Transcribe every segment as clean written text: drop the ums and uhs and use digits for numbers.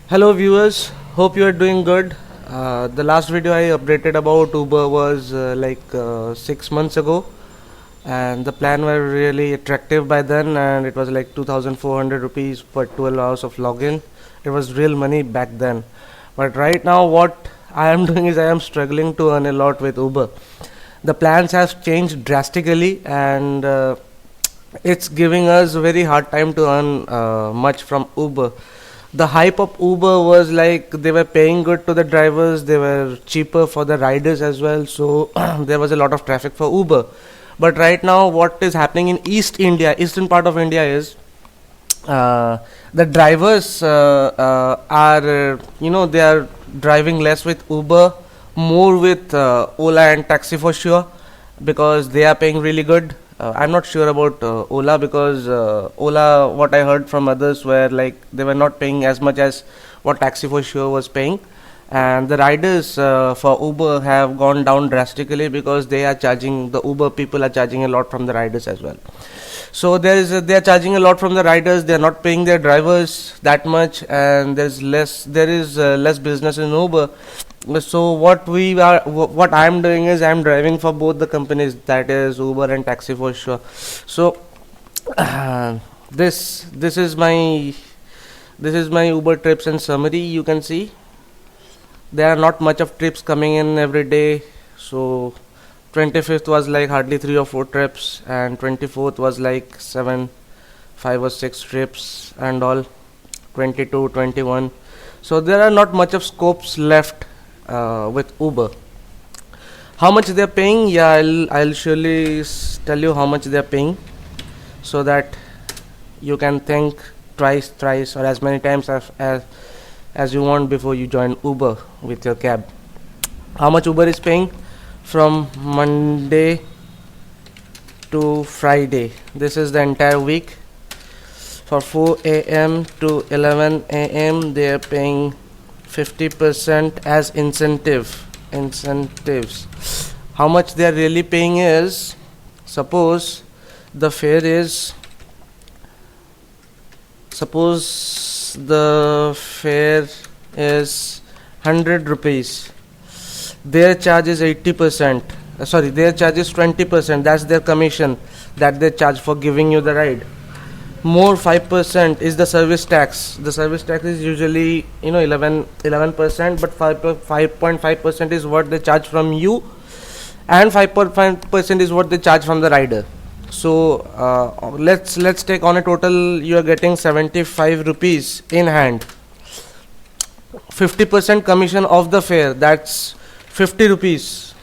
Hello viewers, hope you are doing good. The last video I updated about Uber was 6 months ago, and the plan were really attractive by then, and it was like 2,400 rupees for 12 hours of login. It was real money back then. But right now what I am doing is I am struggling to earn a lot with Uber. The plans have changed drastically, and it's giving us a very hard time to earn much from Uber. The hype of Uber was like they were paying good to the drivers, they were cheaper for the riders as well, so there was a lot of traffic for Uber. But right now, what is happening in East India, eastern part of India, is the drivers are, they are driving less with Uber, more with Ola and Taxi for sure, because they are paying really good. I'm not sure about Ola, because Ola, what I heard from others, were like they were not paying as much as what Taxi for sure was paying, and the riders for Uber have gone down drastically because the Uber people are charging a lot from the riders as well. So they are charging a lot from the riders. They are not paying their drivers that much, and there is less business in Uber. So what I'm doing is I'm driving for both the companies, that is Uber and Taxi for sure. So this is my Uber trips in summary. You can see there are not much of trips coming in every day. So 25th was like hardly 3 or 4 trips, and 24th was like 5 or 6 trips and all. 22, 21. So there are not much of scopes left with Uber. How much they are paying? Yeah, I'll surely tell you how much they are paying, so that you can think twice, thrice, or as many times as you want before you join Uber with your cab. How much Uber is paying from Monday to Friday? This is the entire week. For 4 a.m. to 11 a.m. they are paying 50% as incentives. How much they are really paying is, suppose the fare is suppose the fare is 100 rupees. Their charge is 80%. Their charge is 20%. That's their commission that they charge for giving you the ride. More 5% is the service tax. The service tax is usually 11%, but 5.5% is what they charge from you, and 5.5% is what they charge from the rider. So let's take on a total. You are getting 75 rupees in hand. 50% commission of the fare, that's 50 rupees.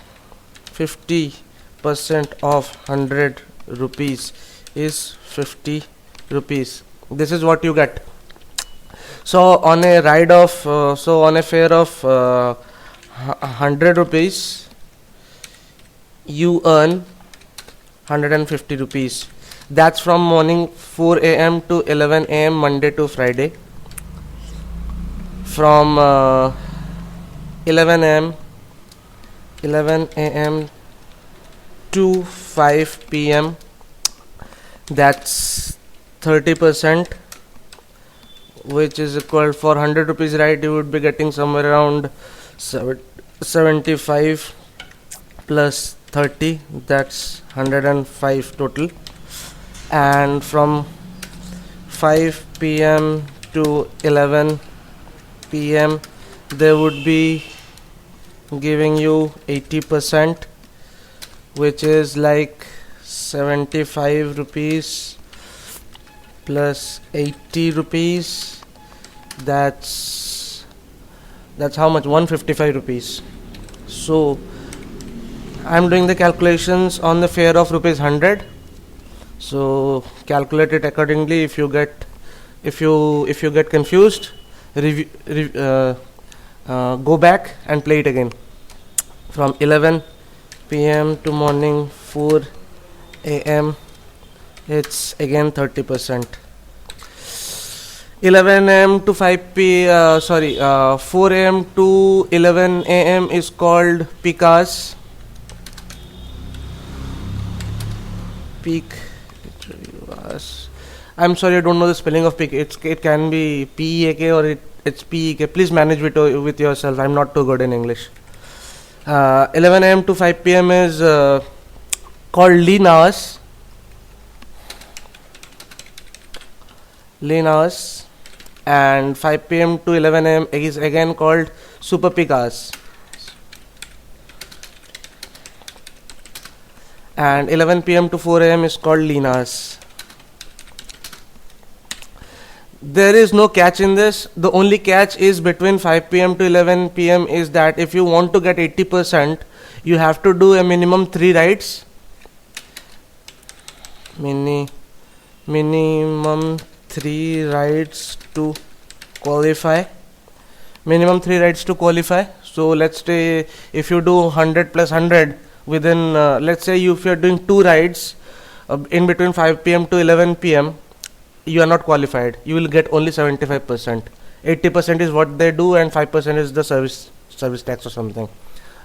50% of 100 rupees is 50 rupees. This is what you get. So on a fare of 100 rupees, you earn 150 rupees. That's from morning 4 a.m. to 11 a.m. Monday to Friday. From 11 a.m. to 5 p.m. that's 30%, which is equal, for 100 rupees ride you would be getting somewhere around 75 plus 30, that's 105 total. And from 5 p.m. to 11 p.m. they would be giving you 80%, which is like 75 rupees plus 80 rupees, that's how much, 155 rupees. So I'm doing the calculations on the fare of rupees 100. So calculate it accordingly. If you get confused, go back and play it again. From 11 p.m. to morning 4 a.m. it's again 30%. 11 a.m. to 4 a.m. to 11 a.m. is called peak hours. Peak hours. I'm sorry, I don't know the spelling of peak. It can be PEAK, or It's PEK. Please manage with yourself. I'm not too good in English. 11 a.m. to 5 p.m. is called lean hours. Lean hours. And 5 p.m. to 11 a.m. is again called super peak hours. And 11 p.m. to 4 a.m. is called lean hours. There is no catch in this. The only catch is between 5 p.m. to 11 p.m. is that if you want to get 80%, you have to do a minimum 3 rides. Minimum 3 rides to qualify. Minimum 3 rides to qualify. So let's say if you do 100 plus 100 within, let's say if you're doing 2 rides in between 5 p.m. to 11 p.m., you are not qualified. You will get only 75%. 80% is what they do and 5% is the service tax or something.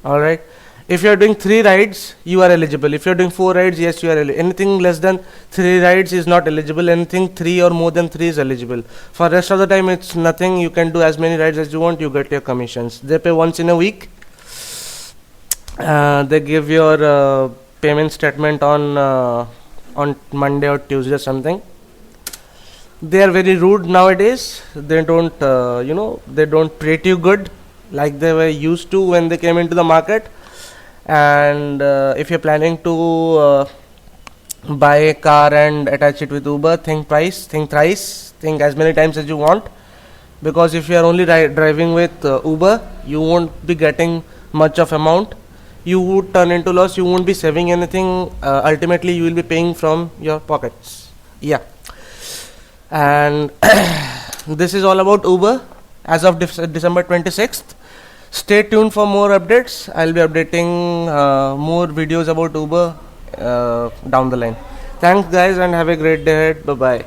Alright. If you are doing 3 rides, you are eligible. If you are doing 4 rides, yes, you are eligible. Anything less than 3 rides is not eligible. Anything 3 or more than 3 is eligible. For rest of the time, it's nothing. You can do as many rides as you want. You get your commissions. They pay once in a week. They give your payment statement on Monday or Tuesday or something. They are very rude nowadays. They don't, they don't treat you good like they were used to when they came into the market. And if you're planning to buy a car and attach it with Uber, think twice, think thrice, think as many times as you want. Because if you are only driving with Uber, you won't be getting much of amount. You would turn into loss. You won't be saving anything. Ultimately, you will be paying from your pockets. Yeah. And this is all about Uber as of December 26th. Stay tuned for more updates. I'll be updating more videos about Uber down the line. Thanks guys and have a great day ahead. Bye bye.